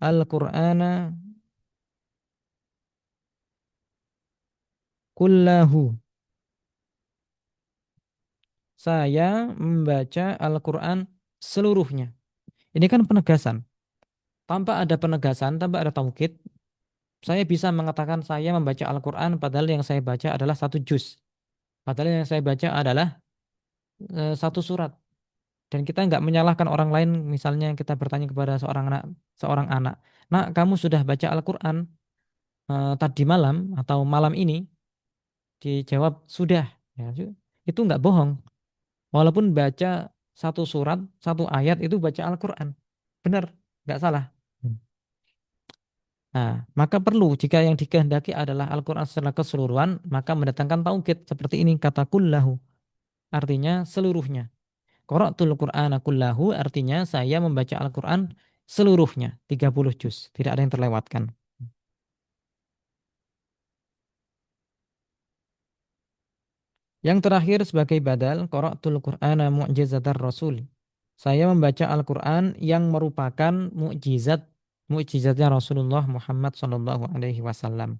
Al-Qur'ana kullahu. Saya membaca Al-Qur'an seluruhnya. Ini kan penegasan. Tanpa ada penegasan, tanpa ada taukid, saya bisa mengatakan saya membaca Al-Qur'an padahal yang saya baca adalah satu juz. Padahal yang saya baca adalah satu surat. Dan kita nggak menyalahkan orang lain, misalnya kita bertanya kepada seorang anak, "Nak, kamu sudah baca Al-Qur'an tadi malam atau malam ini?" Dijawab, "Sudah." Ya, itu nggak bohong. Walaupun baca satu surat, satu ayat itu baca Al-Qur'an. Benar, nggak salah. Hmm. Nah, maka perlu jika yang dikehendaki adalah Al-Qur'an secara keseluruhan, maka mendatangkan taukid seperti ini kata kullahu, artinya seluruhnya. Qara'tul Qur'ana kullahu artinya saya membaca Al-Qur'an seluruhnya, 30 juz, tidak ada yang terlewatkan. Yang terakhir sebagai badal, qara'tul Qur'ana mu'jizatar Rasul. Saya membaca Al-Qur'an yang merupakan mukjizatnya Rasulullah Muhammad sallallahu alaihi wasallam.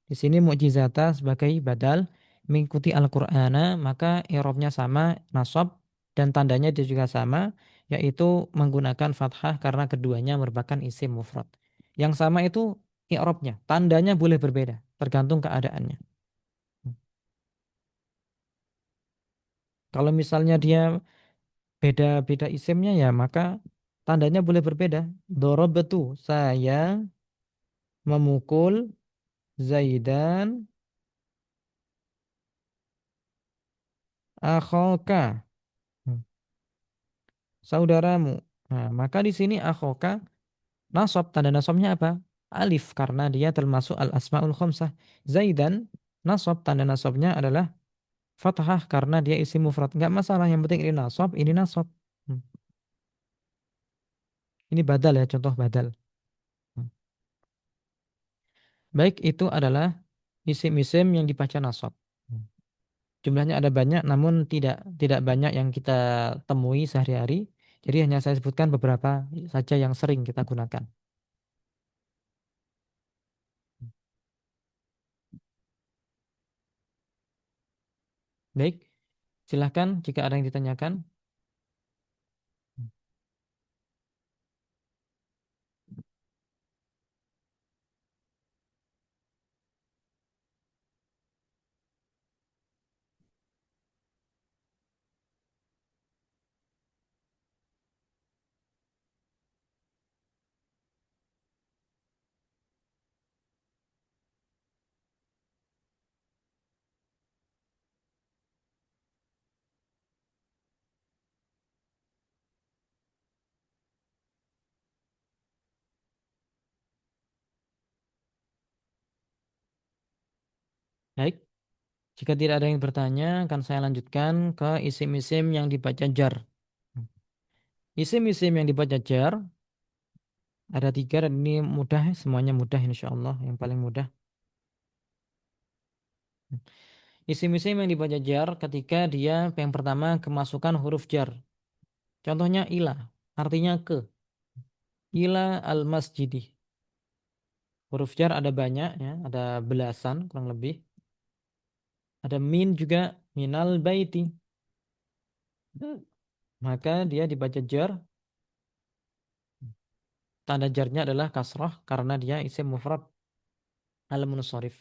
Di sini mukjizata sebagai badal mengikuti Al-Qur'ana, maka i'rabnya sama, nasab, dan tandanya dia juga sama, yaitu menggunakan fathah karena keduanya merupakan isim mufrad. Yang sama itu i'rabnya, tandanya boleh berbeda, tergantung keadaannya. Kalau misalnya dia beda-beda isimnya ya maka tandanya boleh berbeda. Darabtu, saya memukul Zaidan akhoka, saudaramu. Nah, maka di sini akhoka nasab, tanda nasabnya apa? Alif karena dia termasuk al-asmaul khamsah. Zaidan nasab, tanda nasabnya adalah fathah karena dia isim mufrad. Enggak masalah, yang penting ini nasab, ini nasab. Hmm. Ini badal ya, contoh badal. Hmm. Baik, itu adalah isim-isim yang dibaca nasab. Hmm. Jumlahnya ada banyak, namun tidak tidak banyak yang kita temui sehari-hari. Jadi hanya saya sebutkan beberapa saja yang sering kita gunakan. Baik, silahkan jika ada yang ditanyakan. Baik, jika tidak ada yang bertanya, akan saya lanjutkan ke isim-isim yang dibaca jar. Isim-isim yang dibaca jar ada tiga dan ini mudah, semuanya mudah insya Allah. Yang paling mudah. Isim-isim yang dibaca jar ketika dia yang pertama kemasukan huruf jar. Contohnya ila, artinya ke. Ila al-masjidi. Huruf jar ada banyak ya, ada belasan kurang lebih. Ada min juga, minal baiti. Maka dia dibaca jar. Tanda jarnya adalah kasrah karena dia isim mufrad al-munsharif.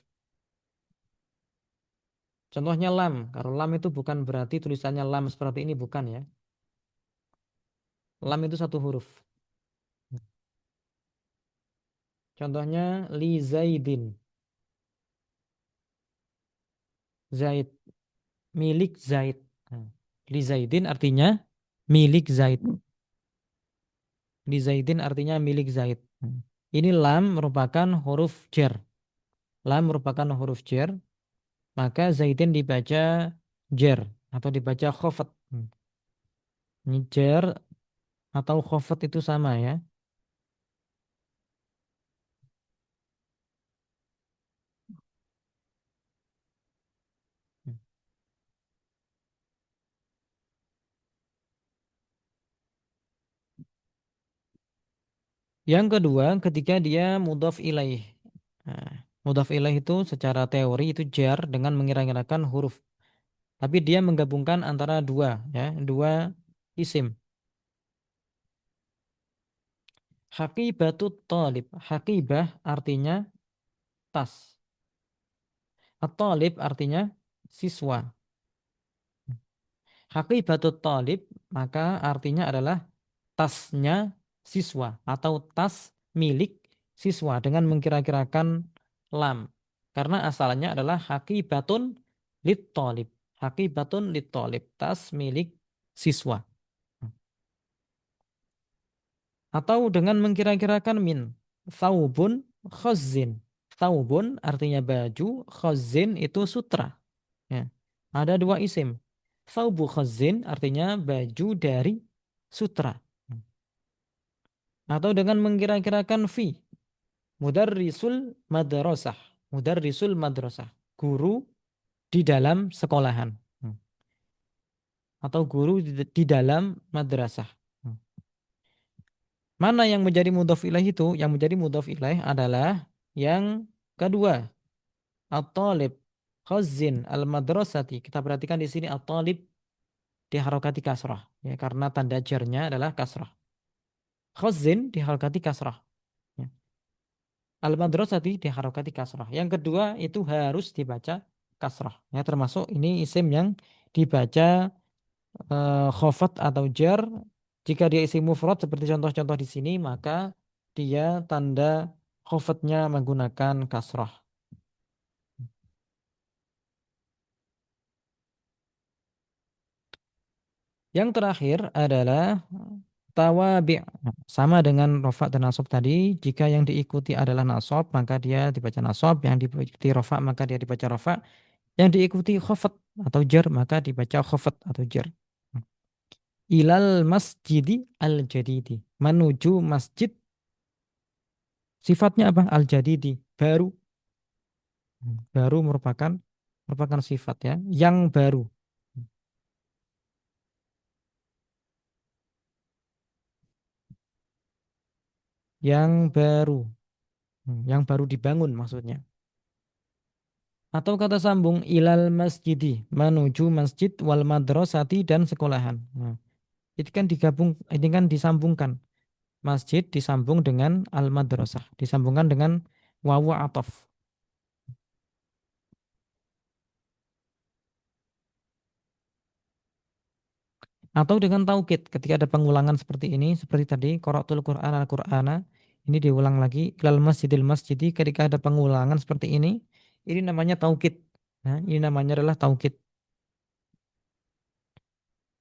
Contohnya lam. Kalau lam itu bukan berarti tulisannya lam seperti ini, bukan ya. Lam itu satu huruf. Contohnya li zaidin. Zaid, milik Zaid. Nah, li zaidin artinya milik Zaid. Li zaidin artinya milik Zaid. Ini lam merupakan huruf jar. Lam merupakan huruf jar, maka zaidin dibaca jar atau dibaca khofat. Ini jar atau khofat itu sama ya. Yang kedua, ketika dia mudhaf ilaih. Nah, mudhaf ilaih itu secara teori itu jar dengan mengira-ngirakan huruf. Tapi dia menggabungkan antara dua ya, dua isim. Haqibatut talib. Haqibah artinya tas. At-talib artinya siswa. Haqibatut talib maka artinya adalah tasnya siswa atau tas milik siswa dengan mengkira-kirakan lam. Karena asalnya adalah haqibatun lit talib. Haqibatun lit talib, tas milik siswa. Atau dengan mengkira-kirakan min. Thawbun khazzin. Thawbun artinya baju, khazzin itu sutra. Ya. Ada dua isim. Thawbu khazzin artinya baju dari sutra. Atau dengan mengkira-kirakan fi. Mudarrisul madrasah. Mudarrisul madrasah. Guru di dalam sekolahan. Atau guru di dalam madrasah. Mana yang menjadi mudhaf ilaih itu? Yang menjadi mudhaf ilaih adalah yang kedua. At-talib khazzin al-madrasati. Kita perhatikan di sini at-talib diharokati kasrah. Ya, karena tanda jarnya adalah kasrah. Khazzin diharokati kasrah. Ya. Al-madrasati diharokati kasrah. Yang kedua itu harus dibaca kasrah. Ya, termasuk ini isim yang dibaca khofat atau jar. Jika dia isim mufrad seperti contoh-contoh di sini, maka dia tanda khofatnya menggunakan kasrah. Yang terakhir adalah tawabi'. Sama dengan rofa dan nasab tadi, jika yang diikuti adalah nasab, maka dia dibaca nasab, yang diikuti rofa, maka dia dibaca rofa, yang diikuti khofat atau jar, maka dibaca khofat atau jar. Ilal masjidi al-jadidi. Menuju masjid, sifatnya apa? Al-jadidi, baru. Baru merupakan sifat ya, yang baru. Yang baru. Yang baru dibangun maksudnya. Atau kata sambung ilal masjidi, menuju masjid wal madrasati dan sekolahan. Nah, itu kan ini kan disambungkan. Masjid disambung dengan al madrasah, disambungkan dengan wawu ataf. Atau dengan taukid ketika ada pengulangan seperti ini, seperti tadi qara'tul Qur'an al-Qur'ana, ini diulang lagi ilal masjidil masjidi ketika ada pengulangan seperti ini namanya taukid. Nah, ini namanya adalah taukid.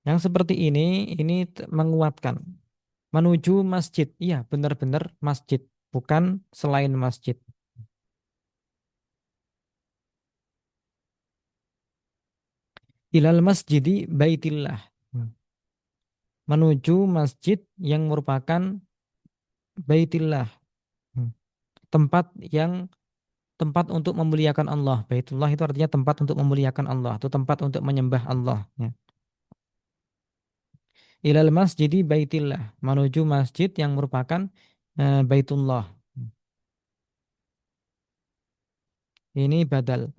Yang seperti ini menguatkan. Menuju masjid. Iya, benar-benar masjid, bukan selain masjid. Ilal masjidi baitillah. Menuju masjid yang merupakan baitillah. Tempat yang tempat untuk memuliakan Allah. Baitullah itu artinya tempat untuk memuliakan Allah, itu tempat untuk menyembah Allah. Ya. Ilal masjidi baitillah, menuju masjid yang merupakan Baitullah. Ini badal.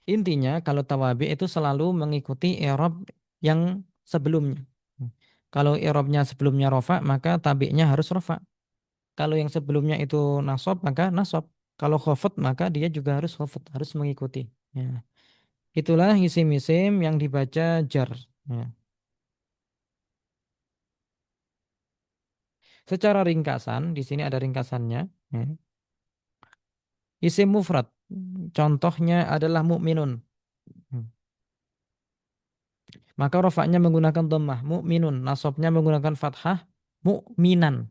Intinya kalau tawabi itu selalu mengikuti i'rab yang sebelumnya. Kalau i'rabnya sebelumnya rofa, maka tabi'nya harus rofa. Kalau yang sebelumnya itu nasab, maka nasab. Kalau khafat, maka dia juga harus khafat, harus mengikuti. Ya. Itulah isim-isim yang dibaca jar. Ya. Secara ringkasan, di sini ada ringkasannya. Ya. Isim mufrad, contohnya adalah mukminun. Maka rofaknya menggunakan dhammah, mukminun. Nasabnya menggunakan fathah, mukminan.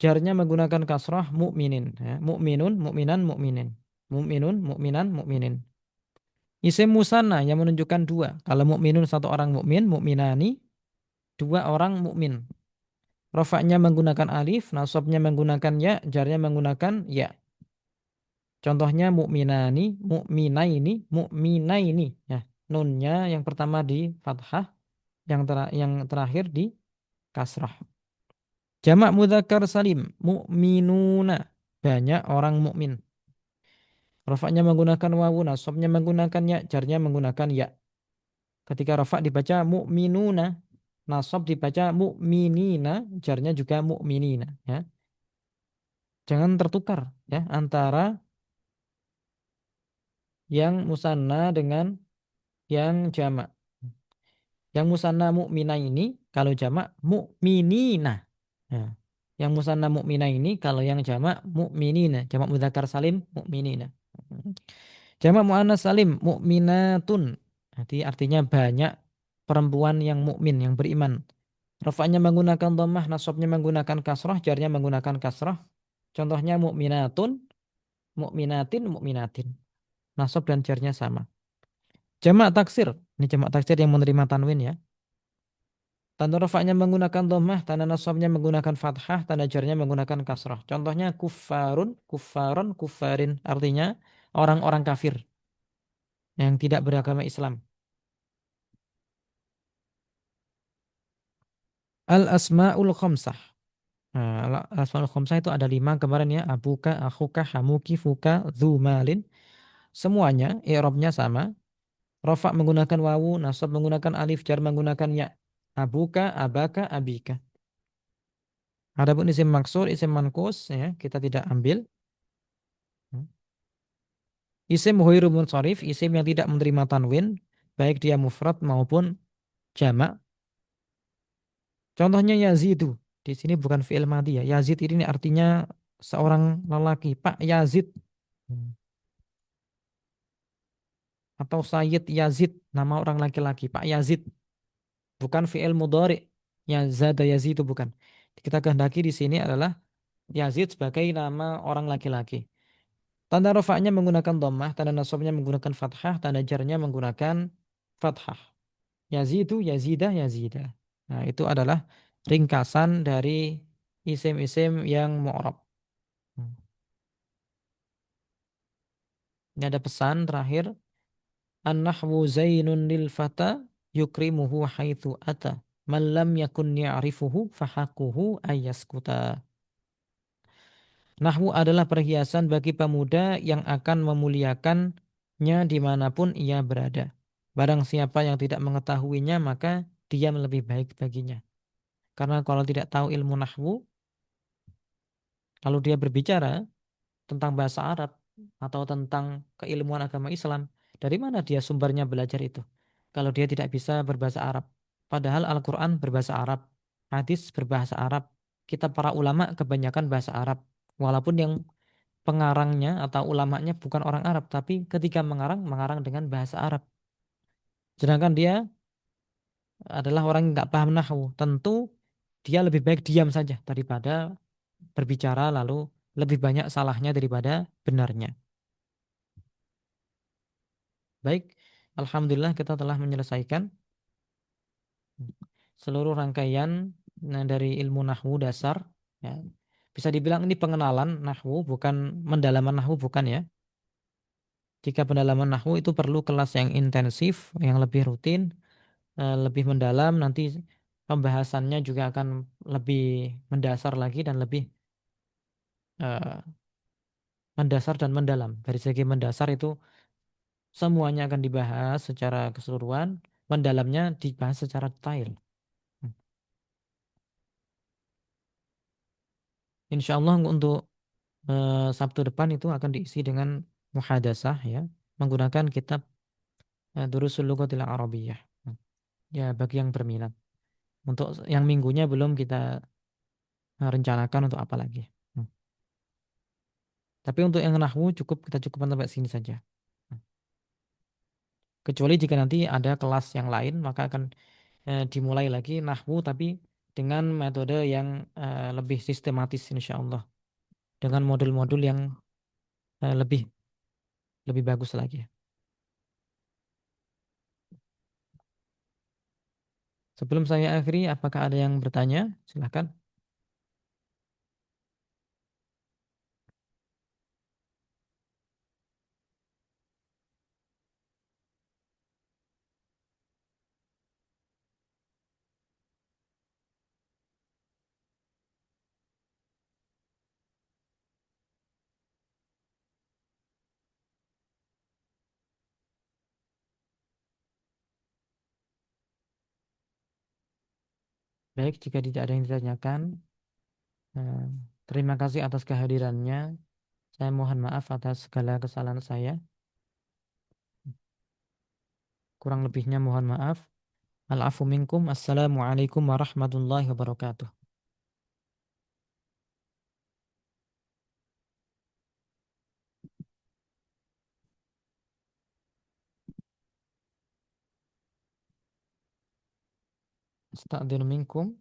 Jarnya menggunakan kasrah, mukminin. Ya. Mukminun, mukminan, mukminin. Mukminun, mukminan, mukminin. Isim musanna yang menunjukkan dua. Kalau mukminun satu orang mukmin, mukminani dua orang mukmin. Rofaknya menggunakan alif, nasabnya menggunakan ya, jarnya menggunakan ya. Contohnya mukminani, mukminaini, mukminaini. Ya. Nunnya yang pertama di fathah, yang terakhir di kasrah. Jamak mudzakkar salim, mukminuna. Banyak orang mukmin. Rafa'nya menggunakan wawu, nasabnya menggunakan ya, jarnya menggunakan ya. Ketika rafa' dibaca mukminuna, nasab dibaca mukminina, jarnya juga mukminina. Ya. Jangan tertukar ya antara yang musanna dengan yang jamak. Yang musanna mukmina ini kalau jamak mukminina. Ya. Yang musanna mukmina ini kalau yang jamak mukminina, jamak mudzakkar salim mukminina. Jamak muannas salim mukminatun. Jadi artinya banyak perempuan yang mukmin, yang beriman. Rafa'nya menggunakan dhammah, nasabnya menggunakan kasrah, jarnya menggunakan kasrah. Contohnya mukminatun, mukminatin, mukminatin. Nasab dan jarnya sama. Jamak taksir. Ini jamak taksir yang menerima tanwin ya. Tanda rafa'nya menggunakan dhammah, tanda nasabnya menggunakan fathah, tanda jarnya menggunakan kasrah. Contohnya kuffarun, kuffaron, kuffarin. Artinya orang-orang kafir yang tidak beragama Islam. Al-asma'ul khamsah. Nah, al-asma'ul khamsah itu ada 5 kemarin ya. Abuka, akhuka, hamuki, fuka, dzumalin. Semuanya i'rabnya sama. Rafa menggunakan wawu, nasab menggunakan alif, jar menggunakan ya. Abuka, abaka, abika. Adapun isim maksur, isim manqus ya, kita tidak ambil. Isim ghairu munsharif, isim yang tidak menerima tanwin, baik dia mufrad maupun jamak. Contohnya Yazidu. Di sini bukan fi'il madhi ya. Yazid ini artinya seorang lelaki, Pak Yazid. Atau Sayyid Yazid, nama orang laki-laki, Pak Yazid. Bukan fi'il mudhari. Yazada Yazidu bukan. Kita kehendaki di sini adalah Yazid sebagai nama orang laki-laki. Tanda rofaknya menggunakan dhammah, tanda nasabnya menggunakan fathah, tanda jarnya menggunakan fathah. Yazidu, Yazidah, Yazidah. Nah, itu adalah ringkasan dari isim-isim yang mu'rab. Ini ada pesan terakhir. An-nahwu zainun lil fata yukrimuhu haitsu ata. Man lam yakun ya'rifuhu fahaquhu ayyaskuta. Nahwu adalah perhiasan bagi pemuda yang akan memuliakannya dimanapun ia berada. Barang siapa yang tidak mengetahuinya maka diam lebih baik baginya. Karena kalau tidak tahu ilmu nahwu, lalu dia berbicara tentang bahasa Arab atau tentang keilmuan agama Islam, dari mana dia sumbernya belajar itu? Kalau dia tidak bisa berbahasa Arab. Padahal Al-Quran berbahasa Arab, hadis berbahasa Arab, kitab para ulama kebanyakan bahasa Arab. Walaupun yang pengarangnya atau ulamanya bukan orang Arab, tapi ketika mengarang, mengarang dengan bahasa Arab. Sedangkan dia adalah orang yang nggak paham nahwu. Tentu dia lebih baik diam saja daripada berbicara lalu lebih banyak salahnya daripada benarnya. Baik, alhamdulillah kita telah menyelesaikan seluruh rangkaian dari ilmu nahwu dasar, ya. Bisa dibilang ini pengenalan nahwu, bukan mendalaman nahwu, bukan ya. Jika pendalaman nahwu itu perlu kelas yang intensif, yang lebih rutin, lebih mendalam, nanti pembahasannya juga akan lebih mendasar lagi dan lebih eh, mendasar dan mendalam. Dari segi mendasar itu semuanya akan dibahas secara keseluruhan, mendalamnya dibahas secara detail. Hmm. Insya Allah untuk Sabtu depan itu akan diisi dengan muhadasah, ya, menggunakan kitab Durusul Lughatil Arabiyyah. Hmm. Ya, bagi yang berminat. Untuk yang minggunya belum kita rencanakan untuk apa lagi. Hmm. Tapi untuk yang nahwu cukup, kita cukupkan sampai sini saja. Hmm. Kecuali jika nanti ada kelas yang lain, maka akan dimulai lagi nahwu tapi dengan metode yang lebih sistematis insya Allah. Dengan modul-modul yang lebih lebih bagus lagi. Sebelum saya akhiri, apakah ada yang bertanya? Silahkan. Baik, jika tidak ada yang ditanyakan, eh, terima kasih atas kehadirannya. Saya mohon maaf atas segala kesalahan saya. Kurang lebihnya mohon maaf. Al-afu minkum. Assalamualaikum warahmatullahi wabarakatuh. Astagfirullah minkum.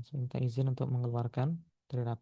Saya minta izin untuk mengeluarkan dari rapat.